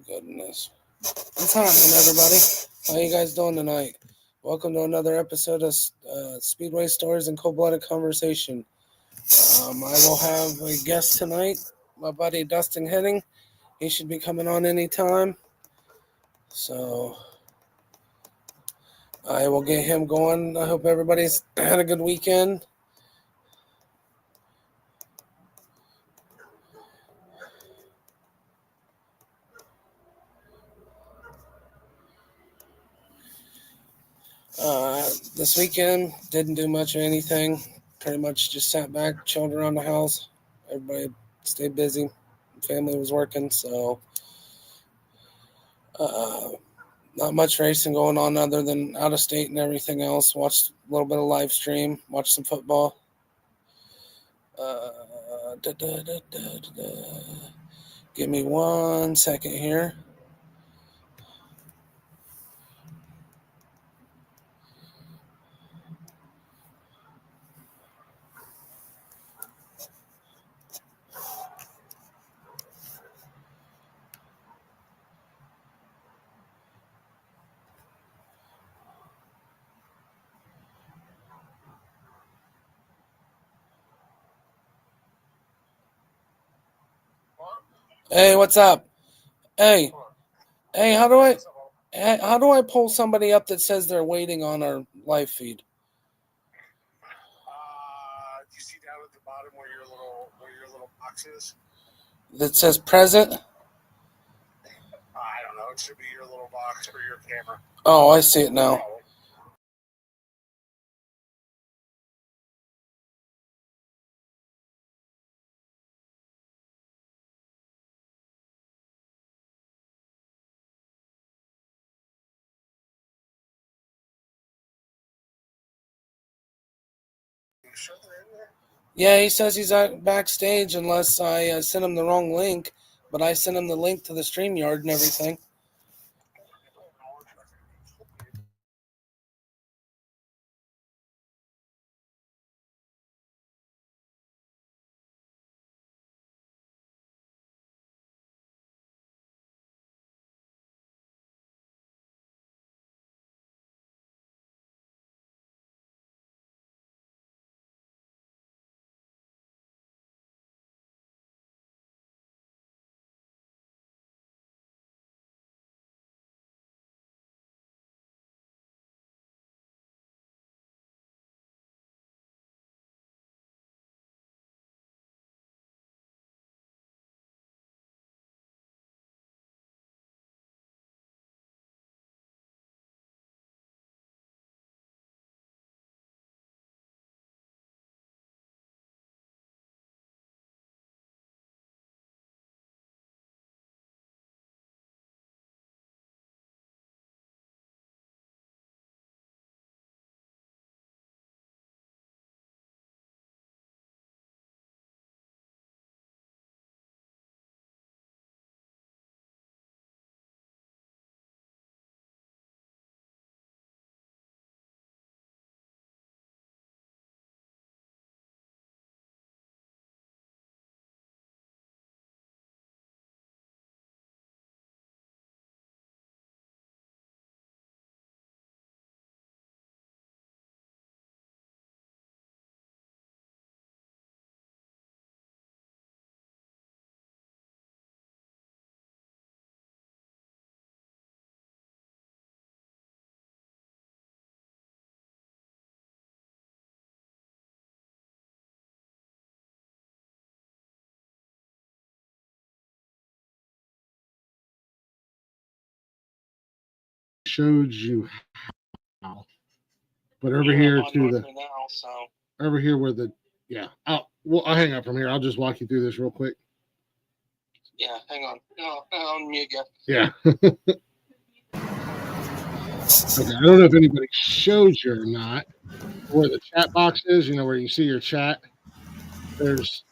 Goodness. What's happening, everybody? How you guys doing tonight? Welcome to another episode of Speedway Stories and Cold-Blooded Conversation. I will have a guest tonight, my buddy Dustin Henning. He should be coming on anytime. So I will get him going. I hope everybody's had a good weekend. This weekend, didn't do much of anything. Pretty much just sat back, chilled around the house. Everybody stayed busy. Family was working, so not much racing going on other than out of state and everything else. Watched a little bit of live stream, watched some football. Give me 1 second here. Hey, what's up? Hey, how do I pull somebody up that says they're waiting on our live feed? You see down at the bottom where your little box is? That says present? I don't know. It should be your little box for your camera. Oh, I see it now. You sure they're in there? Yeah, he says he's out backstage unless I sent him the wrong link, but I sent him the link to the StreamYard and everything. Showed you how. But over here to the over here where the I'll hang up from here. I'll just walk you through this real quick. Yeah, hang on. No, on me again. Yeah. Okay, I don't know if anybody showed you or not where the chat box is, where you see your chat. There's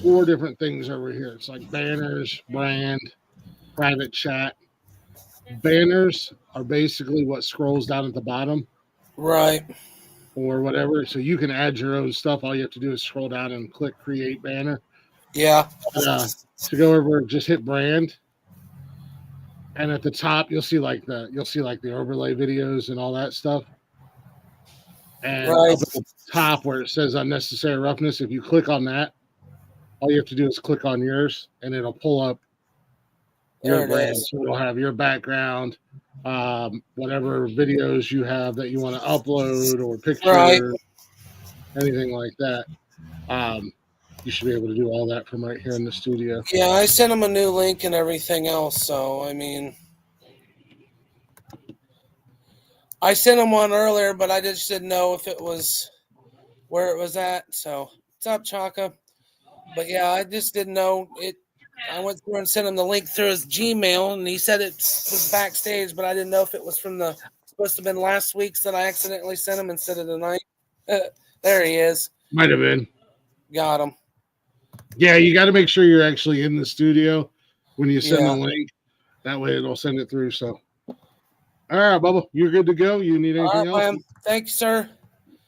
4 different things over here. It's like banners, brand, private chat. Banners are basically what scrolls down at the bottom. Right. Or whatever. So you can add your own stuff. All you have to do is scroll down and click create banner. Yeah. To go over, just hit brand. and at the top you'll see like the overlay videos and all that stuff. And Right. up at the top where it says unnecessary roughness, if you click on that, all you have to do is click on yours, and it'll pull up your There it brand. is. So it'll have your background, whatever videos you have that you want to upload or pictures, Right. anything like that. You should be able to do all that from right here in the studio. Yeah, I sent him a new link and everything else. So I mean, I sent him one earlier, but I just didn't know if it was where it was at. So what's up, Chaka? But yeah, I just didn't know it. I went through and sent him the link through his Gmail, and he said it was backstage, but I didn't know if it was from the supposed to have been last week's that I accidentally sent him instead of tonight. There he is. Might have been. Got him. Yeah, you got to make sure you're actually in the studio when you send Yeah. the link. That way it'll send it through. So, all right, Bubba, you're good to go. You need All anything right, else? man. Thank you, sir.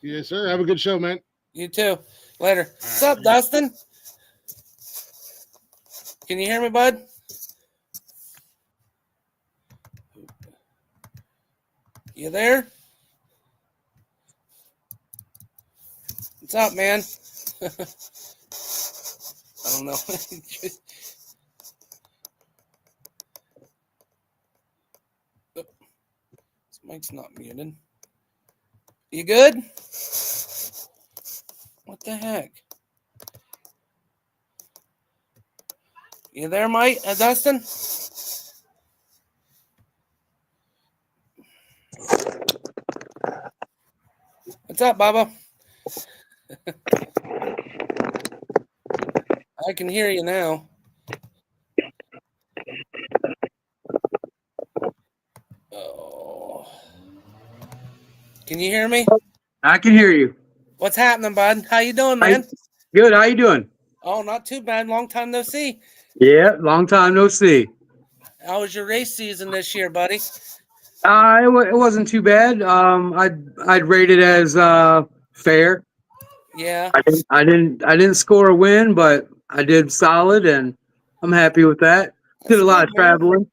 Yes, sir. Have a good show, man. You too. Later. What's up, Dustin? Can you hear me, bud? You there? What's up, man? I don't know. This mic's not muted. You good? What the heck? You there, Mike? Dustin? What's up, Baba? I can hear you now. Oh. Can you hear me? I can hear you. What's happening, bud? How you doing, man? Good. How you doing? Oh, not too bad. Long time no see. Yeah, long time no see. How was your race season this year, buddy? It wasn't too bad. I'd rate it as fair. Yeah. I didn't score a win, but I did solid, and I'm happy with that. Did a lot of traveling.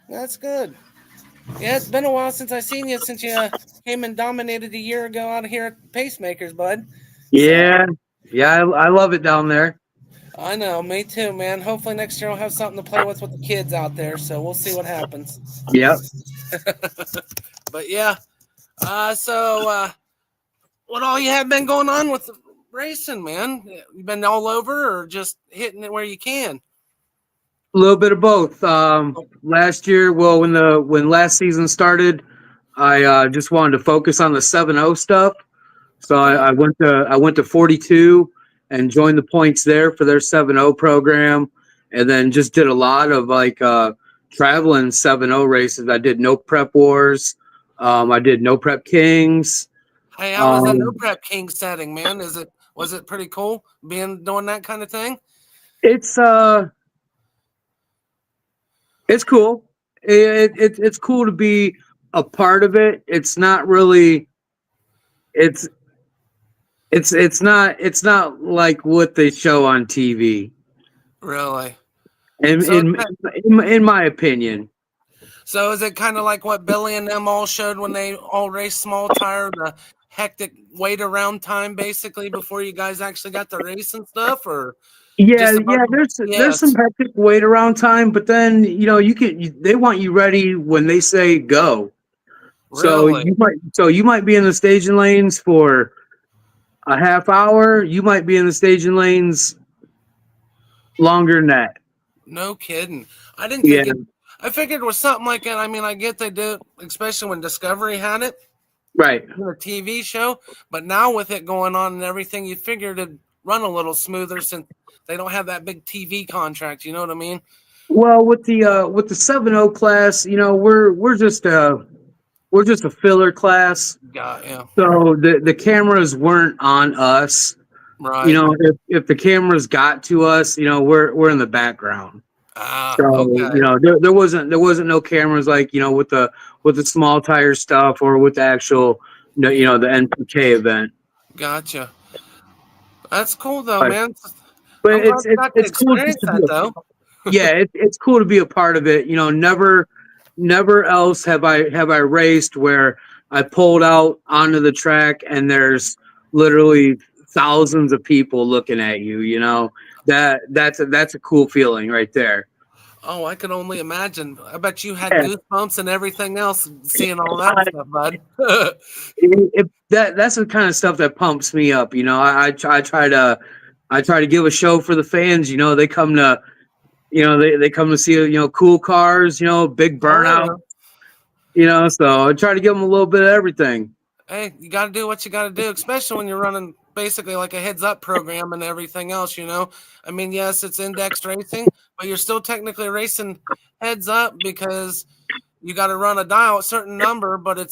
That's good. Yeah, it's been a while since I seen you since you came and dominated a year ago out here at Pacemakers, bud. Yeah, yeah, I love it down there. I know, me too, man. Hopefully next year I'll have something to play with the kids out there, so we'll see what happens. Yep. But yeah, so what all you have been going on with racing, man? You been all over or just hitting it where you can? A little bit of both. Last year, well, when last season started, I just wanted to focus on the 7-0 stuff. So I went to 42 and joined the points there for their 7-0 program, and then just did a lot of like traveling 7-0 races. I did no prep wars. I did no prep kings. Hey, how was the no prep king setting, man? Was it pretty cool doing that kind of thing? It's cool. It's cool to be a part of it. It's not really. It's not like what they show on TV. Really? In my opinion. So is it kind of like what Billy and them all showed when they all raced small tire, the hectic wait around time basically before you guys actually got the race and stuff, or yeah, there's some hectic wait around time, but then they want you ready when they say go. Really? So you might be in the staging lanes for a half hour. You might be in the staging lanes longer than that. No kidding. I didn't think I figured it was something like that. I mean, I get they do, especially when Discovery had it. Right. A TV show. But now with it going on and everything, you figured it'd run a little smoother since they don't have that big TV contract. You know what I mean? Well, with the 7-0 class, we're just a filler class. Yeah. So the cameras weren't on us. Right. If the cameras got to us, we're in the background. Okay. There wasn't no cameras like with the small tire stuff or with the actual the NPK event. Gotcha. That's cool though, man. But it's cool just to be though. Yeah, it's cool to be a part of it. Never never else have I raced where I pulled out onto the track and there's literally thousands of people looking at you. You know, that's a cool feeling right there. Oh, I can only imagine. I bet you had Yeah. goosebumps and everything else seeing all that stuff, bud. That's the kind of stuff that pumps me up. You know, I try to give a show for the fans. You know, they come to see, cool cars, big Oh burnout, yeah. so I try to give them a little bit of everything. Hey, you got to do what you got to do, especially when you're running basically like a heads up program and everything else, you know? I mean, yes, it's indexed racing, but you're still technically racing heads up because you got to run a dial a certain number, but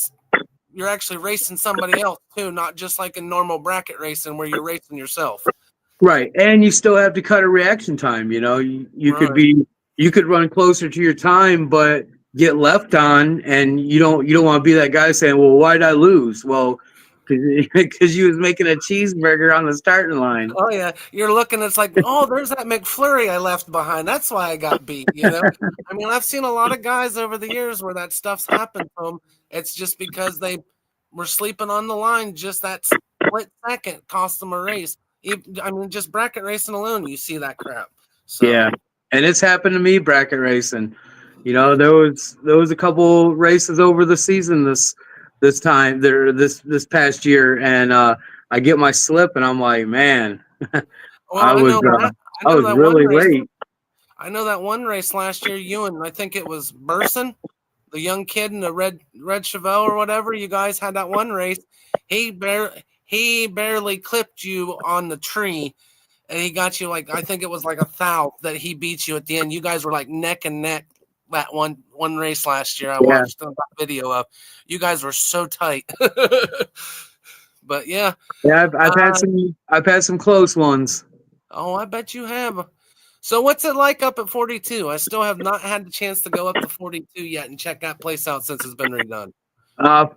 you're actually racing somebody else too, not just like in normal bracket racing where you're racing yourself. Right. And you still have to cut a reaction time, Right. you could run closer to your time, but get left on, and you don't want to be that guy saying, well, why'd I lose? Well, because you was making a cheeseburger on the starting line. Oh yeah, you're looking. It's like, oh, there's that McFlurry I left behind. That's why I got beat. You know, I mean, I've seen a lot of guys over the years where that stuff's happened to them. It's just because they were sleeping on the line. Just that split second cost them a race. I mean, just bracket racing alone, you see that crap. So Yeah. And it's happened to me bracket racing. There was a couple races over the season this time there this past year, and I get my slip and I'm like, man, well, I was I I know was that one really race. late. I know that one race last year. You and I think it was Burson, the young kid in the red Chevelle or whatever. You guys had that one race. He barely clipped you on the tree, and he got you like I think it was like a foul that he beat you at the end. You guys were like neck and neck that one race last year. I Yeah. watched that video of. You guys were so tight. But yeah, Yeah, uh, I've had some close ones. oh, I bet you have. So what's it like up at 42? I still have not had the chance to go up to 42 yet and check that place out since it's been redone. Uh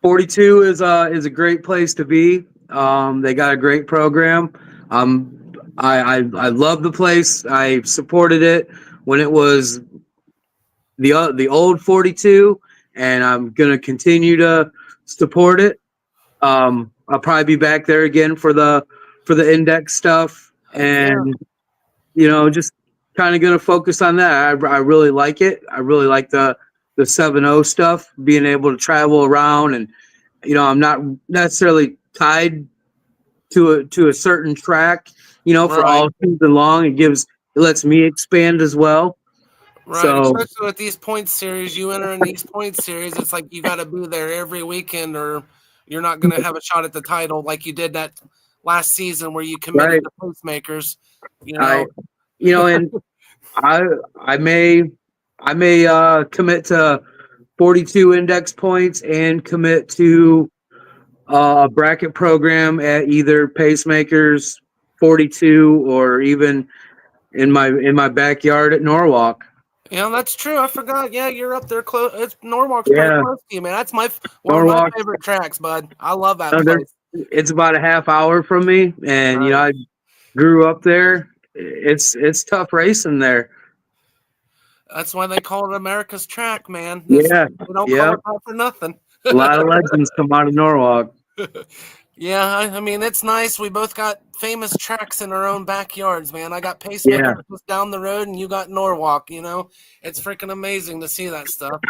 42 is a great place to be. They got a great program. I love the place. I supported it when it was the old 42, and I'm gonna continue to support it. I'll probably be back there again for the index stuff, Heck yeah. and just kind of gonna focus on that. I really like it. I really like the 7-0 stuff, being able to travel around, and I'm not necessarily tied to a certain track, for Right. all season long. It lets me expand as well. Right. So Especially with these points series, you enter in these points series, it's like you got to be there every weekend or you're not going to have a shot at the title like you did that last season where you committed right, to postmakers, you I know. and I I may commit to 42 index points and commit to a bracket program at either pacemakers 42 or even in my backyard at Norwalk. Yeah, that's true. I forgot. Yeah, you're up there close. It's Norwalk's pretty Yeah, close to you, man. That's one of my Norwalk. favorite tracks, bud. I love that There, place. it's about a half hour from me, and Right. I grew up there. It's tough racing there. That's why they call it America's track, man. Yeah, They don't call yeah. it that for nothing. A lot of legends come out of Norwalk. Yeah, I mean it's nice. We both got famous tracks in our own backyards, man. I got Yeah, Pacemaker just down the road, and you got Norwalk. You know, it's freaking amazing to see that stuff.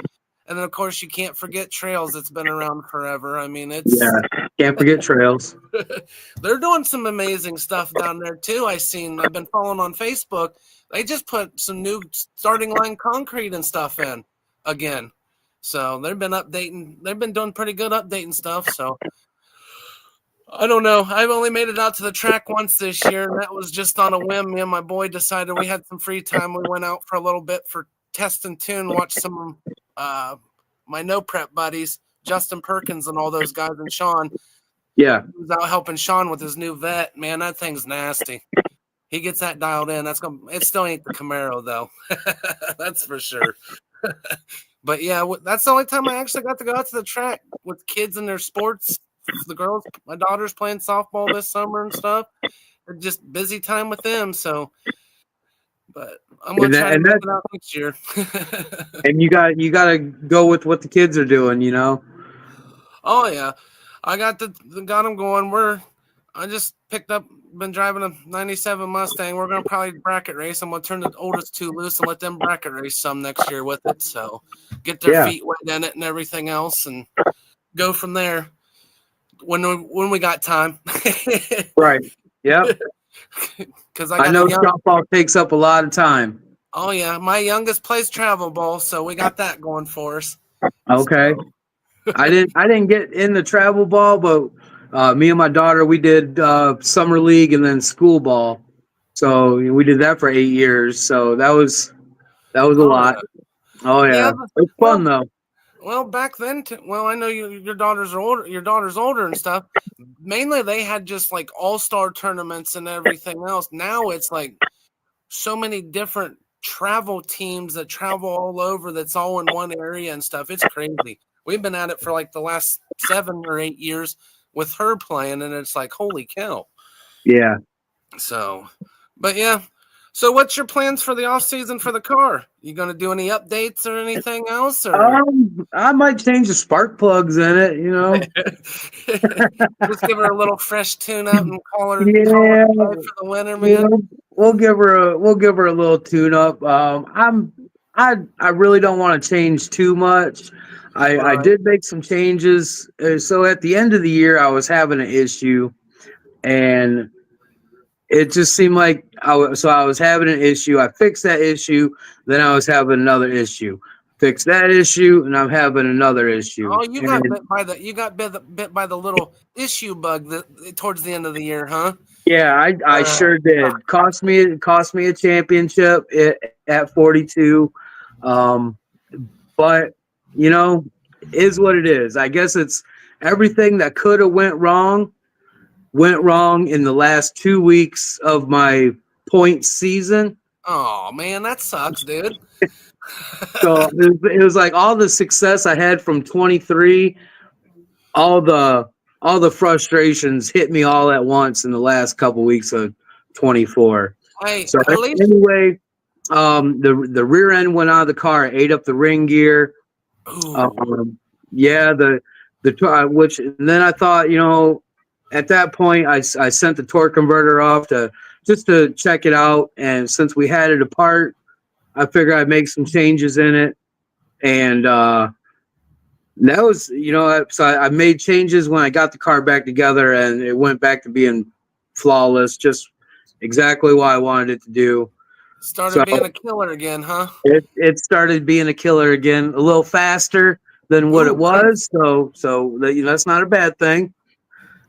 And then of course you can't forget Trails. It's been around forever. I mean, yeah. Can't forget trails. they're doing some amazing stuff down there too. I've been following on Facebook. They just put some new starting line concrete and stuff in again. So they've been updating. They've been doing pretty good updating stuff. So I don't know. I've only made it out to the track once this year, and that was just on a whim. Me and my boy decided we had some free time. We went out for a little bit for test and tune, watched some my no prep buddies, Justin Perkins and all those guys, and Sean. Yeah, He was out helping Sean with his new vet. Man, that thing's nasty. He gets that dialed in. It still ain't the Camaro though. That's for sure. But yeah, that's the only time I actually got to go out to the track with kids and their sports. The girls, my daughter's playing softball this summer and stuff. Just busy time with them. So, but I'm gonna try to and make that it out next year. and you got to go with what the kids are doing, you know. Oh yeah, I got them going. I just picked up, been driving a '97 Mustang. We're gonna probably bracket race. I'm gonna turn the oldest two loose and let them bracket race some next year with it. So get their Yeah. feet wet in it and everything else, and go from there when we got time. Right. Yep. Because I I got a know young. shop ball takes up a lot of time. Oh yeah, my youngest plays travel ball, so we got that going for us. Okay. So, I didn't get in the travel ball, but me and my daughter, we did summer league and then school ball. So we did that for 8 years. So that was a oh lot. yeah, Oh yeah. yeah, it's fun though. Well, back then, well, I know your daughters are older. Your daughter's older and stuff. Mainly, they had just like all-star tournaments and everything else. Now it's like so many different travel teams that travel all over. That's all in one area and stuff. It's crazy. We've been at it for like the last 7 or 8 years with her playing, and it's like holy cow. Yeah. So, but yeah. So, what's your plans for the off season for the car? You going to do any updates or anything else, or? I might change the spark plugs in it. You know. Just give her a little fresh tune up and call her Yeah. good for the winter, You man. know, we'll give her a little tune up. I really don't want to change too much. I Right. did make some changes. So at the end of the year, I was having an issue, and it just seemed like I was having an issue. I fixed that issue, then I was having another issue. Fix that issue, and I'm having another issue. Oh, you got bit by the little issue bug towards the end of the year, huh? Yeah, I sure did. Cost me a championship at 42. Um, but you know, is what it is. I guess it's everything that could have went wrong in the last 2 weeks of my point season. Oh man, that sucks, dude. So it was like all the success I had from 23, all the frustrations hit me all at once in the last couple weeks of 24. Hey, So at least. anyway, the rear end went out of the car, ate up the ring gear. Ooh. Yeah, which and then I thought, you know, at that point I sent the torque converter off to just to check it out, and since we had it apart, I figured I'd make some changes in it, and that was, you know, so I made changes when I got the car back together, and it went back to being flawless, just exactly what I wanted it to do. Started So being a killer again, huh? it started being a killer again, a little faster than what it Ooh, was. So that, you know, that's not a bad thing.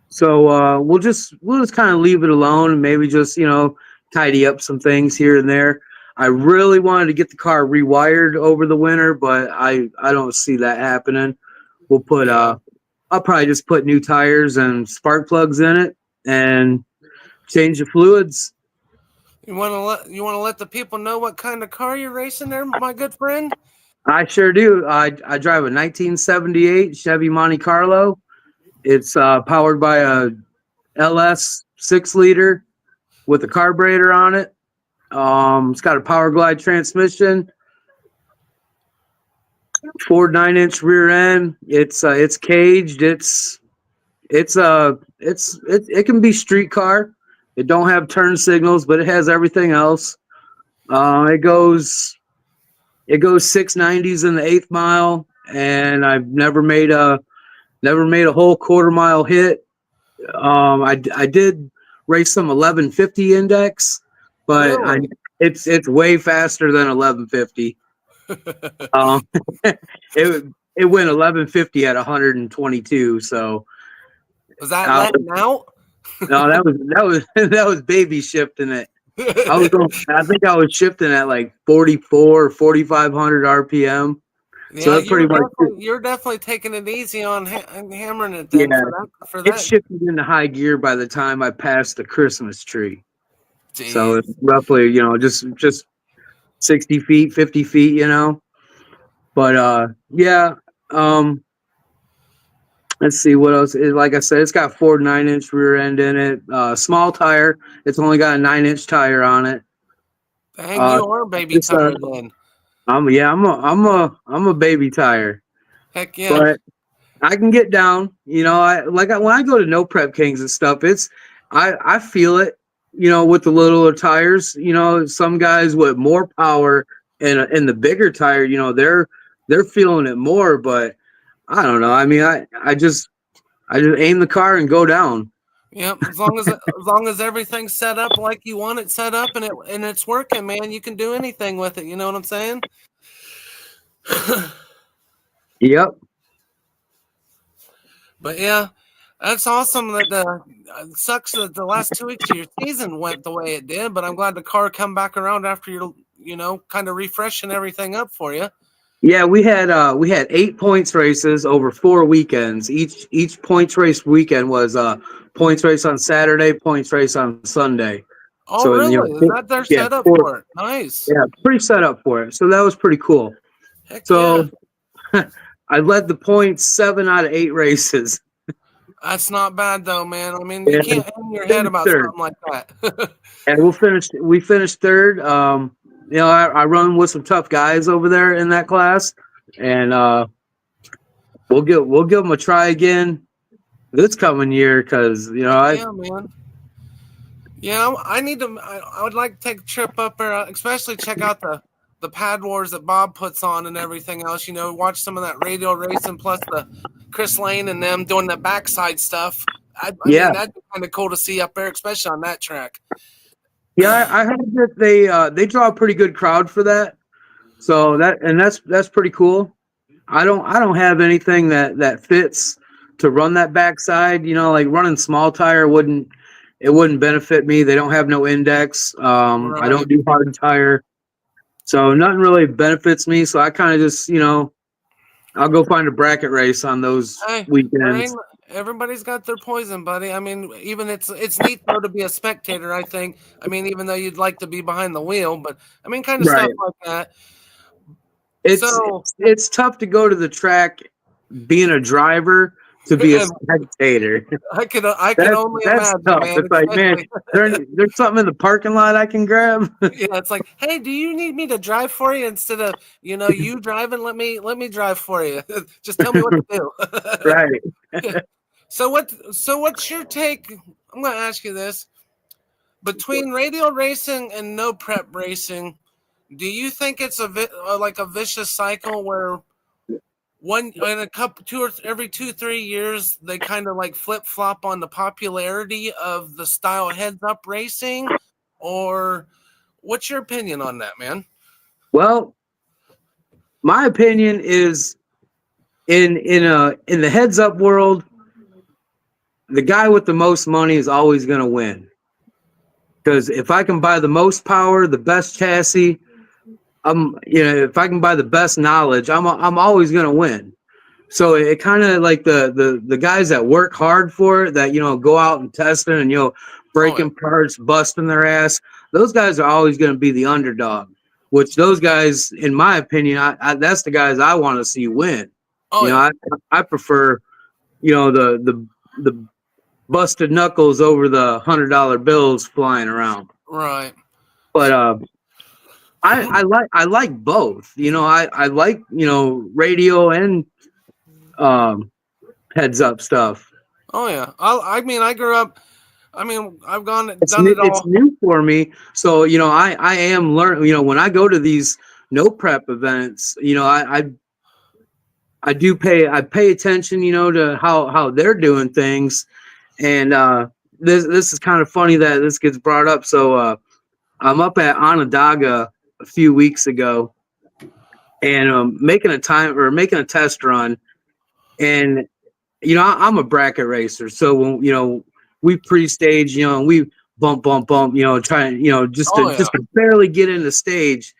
So we'll just kind of leave it alone and maybe just, you know, tidy up some things here and there. I really wanted to get the car rewired over the winter, but I don't see that happening. We'll put yeah. I'll probably just put new tires and spark plugs in it and change the fluids. You want to let the people know what kind of car you're racing there, my good friend? I sure do. I drive a 1978 Chevy Monte Carlo. It's powered by a LS 6-liter with a carburetor on it. It's got a Power Glide transmission, Ford 9-inch rear end. It's caged. It can be street car. It don't have turn signals, but it has everything else. It goes 690s in the 8th mile, and I've never made a whole quarter mile hit. I did race some 1150 index, but Really? it's way faster than 1150. Um, it went 1150 at 122. So Was that uh, letting out? no, that was baby shifting it. I think I was shifting at like 4,500 RPM. So Yeah, that pretty much, you're definitely taking it easy on hammering it then yeah, for it that. shifted into high gear by the time I passed the Christmas tree. So Jeez. it's roughly, you know, just 60 feet, 50 feet, you know. But yeah, let's see what else. Like I said, it's got Ford 9-inch rear end in it. Small tire. It's only got a 9-inch tire on it. Dang, you are a baby Just, tire then. I'm a baby tire, Heck yeah. but I can get down. When I go to No Prep Kings and stuff, I feel it. With the littler tires, some guys with more power and the bigger tire, they're feeling it more. But I don't know. I mean, I just aim the car and go down. Yep, as long as everything's set up like you want it set up and it's working, man, you can do anything with it. You know what I'm saying? Yep. But yeah, that's awesome. That it sucks that the last 2 weeks of your season went the way it did. But I'm glad the car come back around after you're kind of refreshing everything up for you. Yeah, we had 8 points races over 4 weekends. Each points race weekend was points race on Saturday, points race on Sunday. Oh, So, really? Is that their setup for it? Nice. Yeah, pretty set up for it. So that was pretty cool. Heck So yeah. I led the points 7 out of 8 races. That's not bad though, man. I mean, you can't hang your head about something like that. And we finished third. I run with some tough guys over there in that class, and we'll give them a try again this coming year because yeah, man. Yeah, I would like to take a trip up there, especially check out the pad wars that Bob puts on and everything else. Watch some of that radio racing plus the Chris Lane and them doing the backside stuff. I mean, that'd be kind of cool to see up there, especially on that track. Yeah, I heard that they draw a pretty good crowd for that. So that's pretty cool. I don't have anything that fits to run that backside. Like running small tire wouldn't benefit me. They don't have no index. Right. I don't do hard tire, so nothing really benefits me. So I kind of just I'll go find a bracket race on those weekends. Everybody's got their poison, buddy. I mean, even it's neat though to be a spectator. I think. I mean, even though you'd like to be behind the wheel, but I mean, kind of stuff like that. It's tough to go to the track being a driver to be a spectator. I can only imagine. Tough. Man. It's like, man, there's something in the parking lot I can grab. Yeah, it's like, hey, do you need me to drive for you instead of you driving? Let me drive for you. Just tell me what to do. Right. So what's your take? I'm going to ask you this: between radial racing and no prep racing, do you think it's like a vicious cycle where every 2-3 years they kind of like flip flop on the popularity of the style heads up racing, or what's your opinion on that, man? Well, my opinion is in the heads up world, the guy with the most money is always going to win. Because if I can buy the most power, the best chassis, if I can buy the best knowledge, I'm always going to win. So it kind of like the guys that work hard for it, that go out and test it and breaking parts, busting their ass. Those guys are always going to be the underdog. Which those guys, in my opinion, that's the guys I want to see win. I prefer, the busted knuckles over the $100 bills flying around. Right. But I like both. I like radio and heads up stuff. Oh yeah. I grew up. I mean, I've done it all. It's new for me, so I am learning. When I go to these no prep events, I pay attention, to how they're doing things, and this is kind of funny that this gets brought up. So I'm up at Onondaga a few weeks ago, and making a test run, and I'm a bracket racer, so when we pre-stage, and we bump, trying, just to barely get in the stage,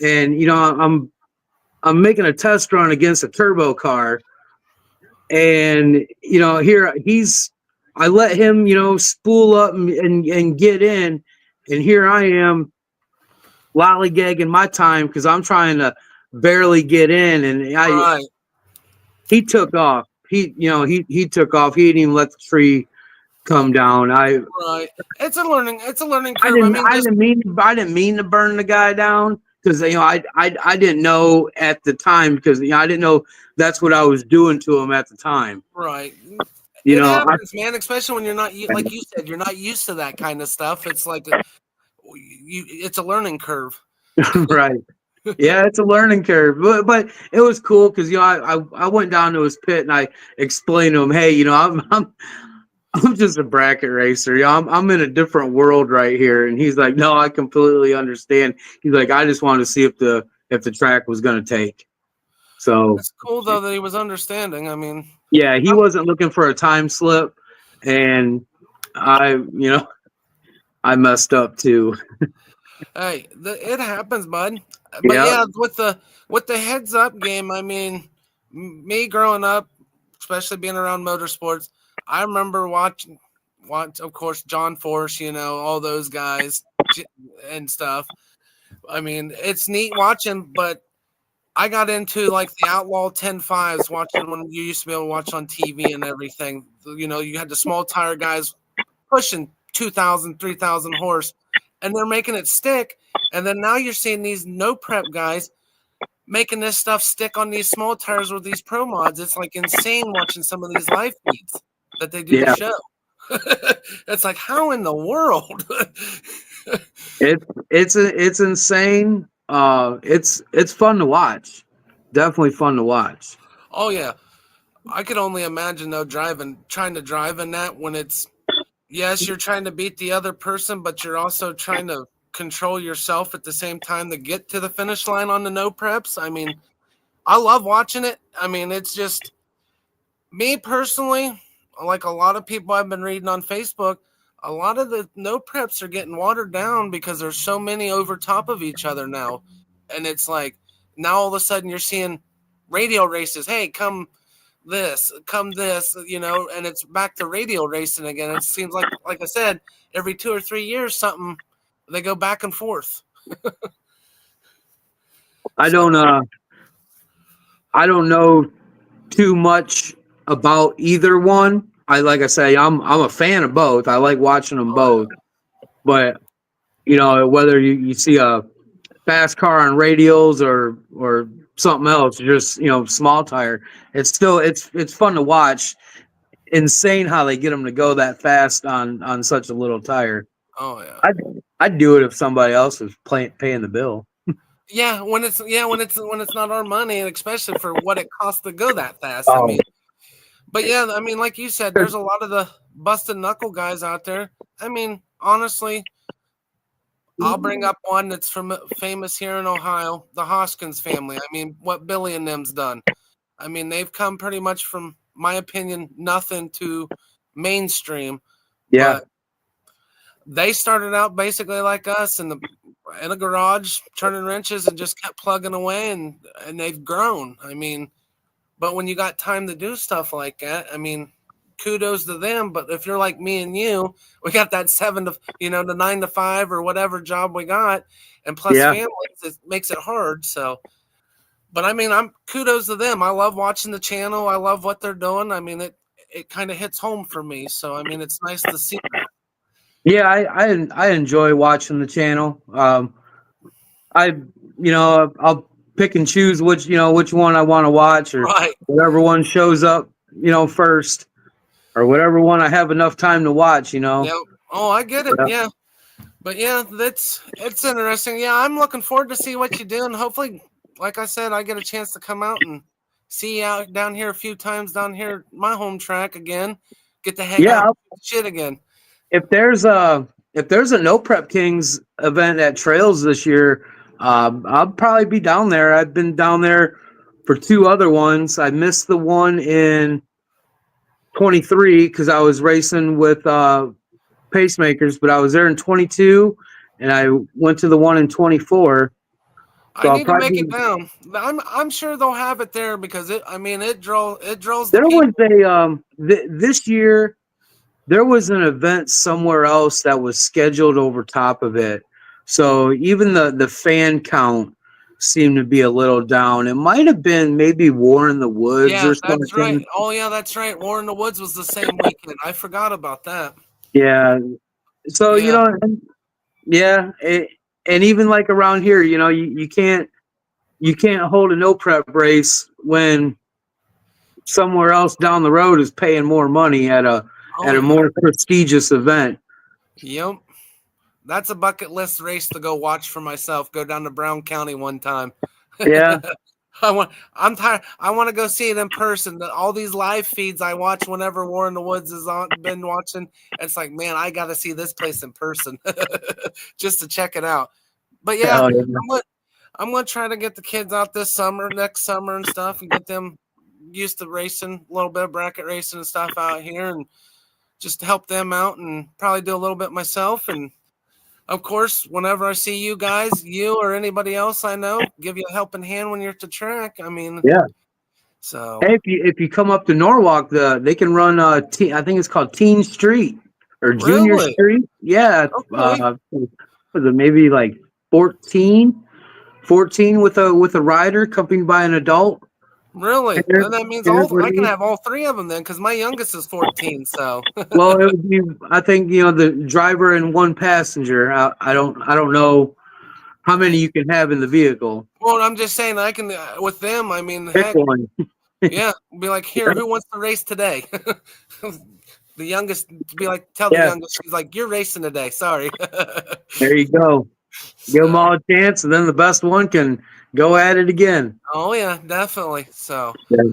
and I'm making a test run against a turbo car, and here I let him spool up and get in, and here I am lollygagging my time because I'm trying to barely get in, and he took off. He took off. He didn't even let the tree come down. Right. It's a learning curve. I didn't mean to burn the guy down because I didn't know at the time because I didn't know that's what I was doing to him at the time. Right. You It know, happens, man. Especially when you're not like you said, you're not used to that kind of stuff. It's like it's a learning curve. right. Yeah, it's a learning curve, but it was cool because I went down to his pit and I explained to him, hey, I'm just a bracket racer. I'm in a different world right here, and he's like, no, I completely understand. He's like, I just wanted to see if the track was going to take. So it's cool though that he was understanding. I mean, yeah, he wasn't looking for a time slip, and I messed up too. hey, it happens, bud. But yeah, with the heads up game, I mean, me growing up, especially being around motorsports, I remember watching, of course, John Force, all those guys and stuff. I mean, it's neat watching, but I got into like the Outlaw 10.5s watching when you used to be able to watch on TV and everything. You had the small tire guys pushing 2,000, 3,000 horse, and they're making it stick. And then now you're seeing these no prep guys making this stuff stick on these small tires with these pro mods. It's like insane watching some of these live feeds that they do the show. It's like, how in the world? It's insane. It's fun to watch. Definitely fun to watch. Oh yeah, I could only imagine though trying to drive in that when it's yes, you're trying to beat the other person, but you're also trying to control yourself at the same time to get to the finish line on the no preps. I mean, I love watching it. I mean, it's just me personally, like a lot of people I've been reading on Facebook, a lot of the no preps are getting watered down because there's so many over top of each other now. And it's like now all of a sudden you're seeing radio races. Hey, come this, and it's back to radio racing again. It seems like I said, every 2 or 3 years, they go back and forth. I don't know too much about either one. Like I say, I'm a fan of both. I like watching them both. But whether you see a fast car on radials or something else, just small tire, it's fun to watch. Insane how they get them to go that fast on such a little tire. Oh yeah, I'd do it if somebody else was paying the bill. Yeah, when it's not our money, and especially for what it costs to go that fast. I mean, but yeah, I mean, like you said, there's a lot of the busted knuckle guys out there. I mean, honestly, I'll bring up one that's famous here in Ohio, the Hoskins family. I mean, what Billy and them's done. I mean, they've come pretty much from, my opinion, nothing to mainstream. Yeah. But they started out basically like us in a garage, turning wrenches and just kept plugging away, and they've grown. I mean, but when you got time to do stuff like that, I mean, kudos to them. But if you're like me and you, we got that 7 to the 9 to 5 or whatever job we got, and plus families, it makes it hard. So, but I mean, I'm kudos to them. I love watching the channel. I love what they're doing. I mean, it kind of hits home for me. So, I mean, it's nice to see that. Yeah, I enjoy watching the channel. I'll pick and choose which one I want to watch, or whatever one shows up, first, or whatever one I have enough time to watch. Yeah. Oh, I get it. Yeah. But yeah, it's interesting. Yeah, I'm looking forward to see what you do, and hopefully, like I said, I get a chance to come out and see you out down here a few times down here at my home track again. Get to hang out with shit again. If there's a No Prep Kings event at Trails this year, I'll probably be down there. I've been down there for 2 other ones. I missed the one in 23 because I was racing with pacemakers, but I was there in 22, and I went to the one in 24. So I need to make it down. I'm sure they'll have it there because it draws the people. Was this year. There was an event somewhere else that was scheduled over top of it. So even the fan count seemed to be a little down. It might have been maybe War in the Woods Yeah, or that's right. something. Oh, yeah, that's right. War in the Woods was the same weekend. I forgot about that. Yeah. So, Yeah. yeah, and even like around here, you can't hold a no prep race when somewhere else down the road is paying more money Oh, at a yeah. more prestigious event. Yep. That's a bucket list race to go watch for myself. Go down to Brown County one time. Yeah. I'm tired. I want to go see it in person. All these live feeds I watch whenever War in the Woods is on, been watching. It's like, man, I got to see this place in person just to check it out. But yeah, Hell yeah. I'm gonna try to get the kids out this summer, next summer, and stuff, and get them used to racing, a little bit of bracket racing and stuff out here, and just help them out, and probably do a little bit myself. And of course, whenever I see you guys, you or anybody else I know, give you a helping hand when you're at the track. I mean, Yeah. so Hey, if you come up to Norwalk, they can run I think it's called Teen Street or Junior really, Street. Yeah. okay, Was it maybe like 14, 14 with a rider accompanied by an adult? really, Parent- then that means parent I can would have all three of them then, because my youngest is 14. So, Well, it would be. I think the driver and one passenger. I don't know how many you can have in the vehicle. well, I'm just saying I can with them. I mean, Pick heck, one. yeah, be like, here, who wants to race today? The youngest be like, tell the Yeah, youngest, she's like, you're racing today. Sorry. there you go. Give them So, all a chance, and then the best one can go at it again. oh yeah, definitely. So, Yeah,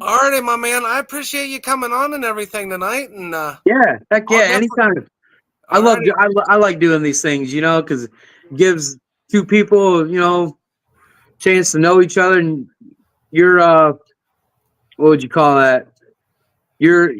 alrighty, my man. I appreciate you coming on and everything tonight. And yeah, heck I'll yeah. definitely. Anytime. Alrighty. I like doing these things, because it gives two people, chance to know each other, and your what would you call that? Your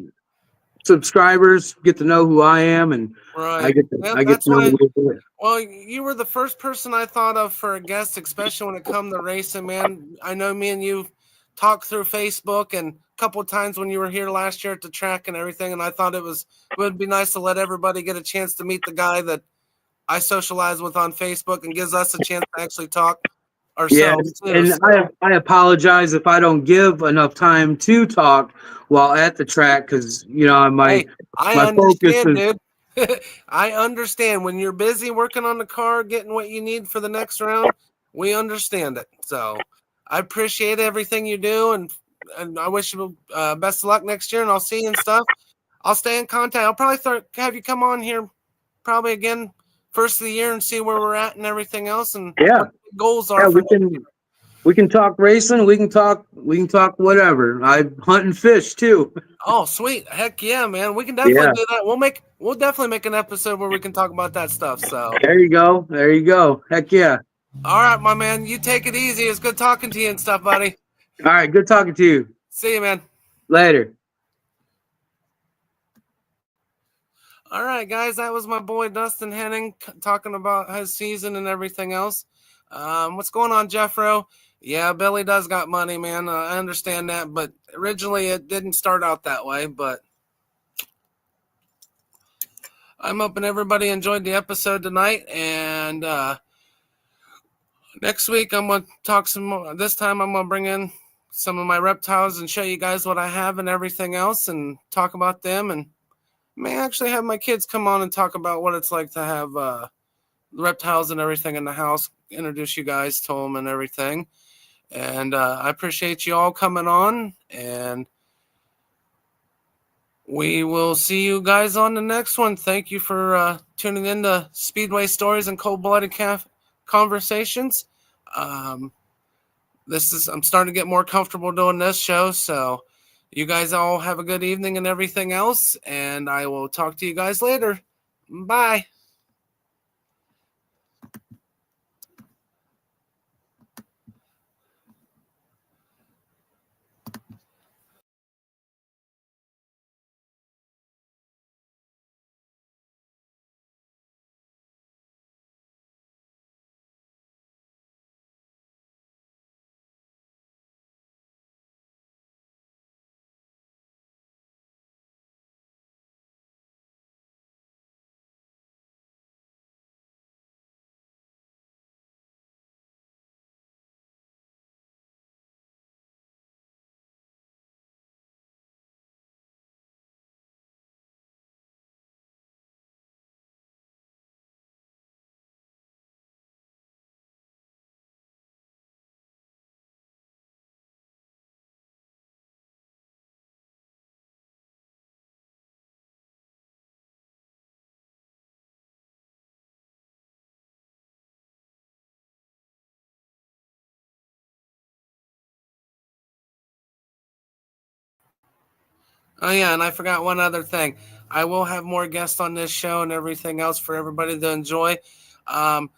subscribers get to know who I am, and Right. Yeah, I get that's to know why. you. Well, you were the first person I thought of for a guest, especially when it come to racing, man. I know me and you talked through Facebook and a couple of times when you were here last year at the track and everything, and I thought it would be nice to let everybody get a chance to meet the guy that I socialize with on Facebook and gives us a chance to actually talk Yeah, ourselves too. and So, I apologize if I don't give enough time to talk while at the track because hey, I my focus understand, is dude. I understand when you're busy working on the car, getting what you need for the next round. We understand it. So I appreciate everything you do, and I wish you best of luck next year. And I'll see you and stuff. I'll stay in contact. I'll probably have you come on here probably again first of the year and see where we're at and everything else and yeah, what the goals yeah, are for. we can talk racing, we can talk whatever. I hunt and fish too. Oh, sweet. Heck yeah, man. We can definitely Yeah, do that. We'll definitely make an episode where we can talk about that stuff. So, there you go. Heck yeah. all right, my man. You take it easy. It's good talking to you and stuff, buddy. All right, good talking to you. See you, man. Later. All right, guys. That was my boy Dustin Henning talking about his season and everything else. What's going on, Jeffro? Yeah, Billy does got money, man. I understand that, but originally it didn't start out that way. But I'm hoping everybody enjoyed the episode tonight. And next week I'm gonna talk some more. This time I'm gonna bring in some of my reptiles and show you guys what I have and everything else, and talk about them. And may actually have my kids come on and talk about what it's like to have reptiles and everything in the house. Introduce you guys to them and everything. And I appreciate you all coming on, and we will see you guys on the next one. Thank you for tuning in to Speedway Stories and Cold-Blooded Conversations. I'm starting to get more comfortable doing this show, so you guys all have a good evening and everything else, and I will talk to you guys later. Bye. Oh yeah, and I forgot one other thing. I will have more guests on this show and everything else for everybody to enjoy. Um,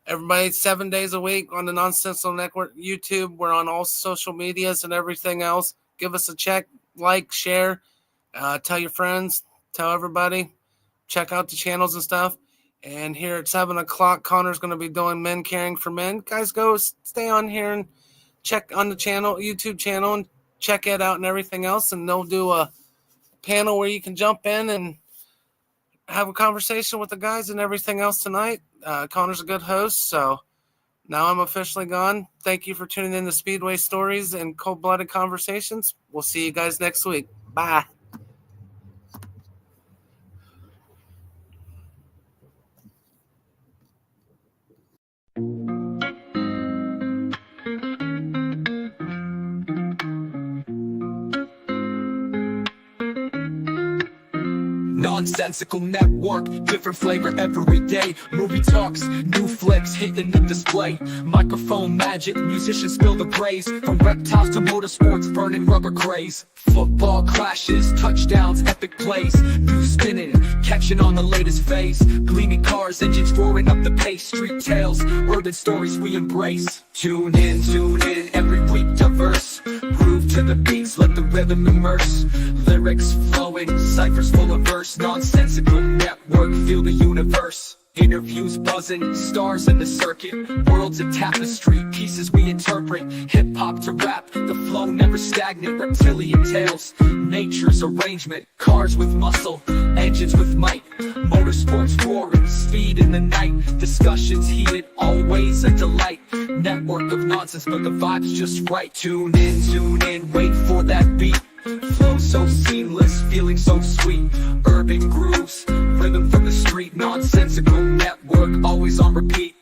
Everybody, 7 days a week on the Nonsensical Network YouTube. We're on all social medias and everything else. Give us a check, like, share, tell your friends, tell everybody. Check out the channels and stuff. And here at 7 o'clock, Connor's going to be doing Men Caring for Men. Guys, go stay on here and check on the channel, YouTube channel, and check it out and everything else. And they'll do a panel where you can jump in and have a conversation with the guys and everything else tonight. Connor's a good host, so now I'm officially gone. Thank you for tuning in to Speedway Stories and Cold-Blooded Conversations. We'll see you guys next week. Bye. Nonsensical network, different flavor every day. Movie talks, new flicks hitting the display. Microphone magic, musicians spill the praise. From reptiles to motorsports, burning rubber craze. Football clashes, touchdowns, epic plays. News spinning, catching on the latest phase. Gleaming cars, engines roaring up the pace. Street tales, urban stories we embrace. Tune in, every week diverse. Groove to the beats, let the rhythm immerse. Lyrics flowing, ciphers full of verse. Nonsensical network, feel the universe. Interviews buzzing, stars in the circuit. Worlds a tapestry, pieces we interpret. Hip-hop to rap, the flow never stagnant. Reptilian tales, nature's arrangement. Cars with muscle, engines with might. Motorsports roaring, speed in the night. Discussions heated, always a delight. Network of nonsense, but the vibe's just right. Tune in, wait for that beat. Flow so seamless, feeling so sweet. Urban grooves, rhythm from the street. Nonsensical network, always on repeat.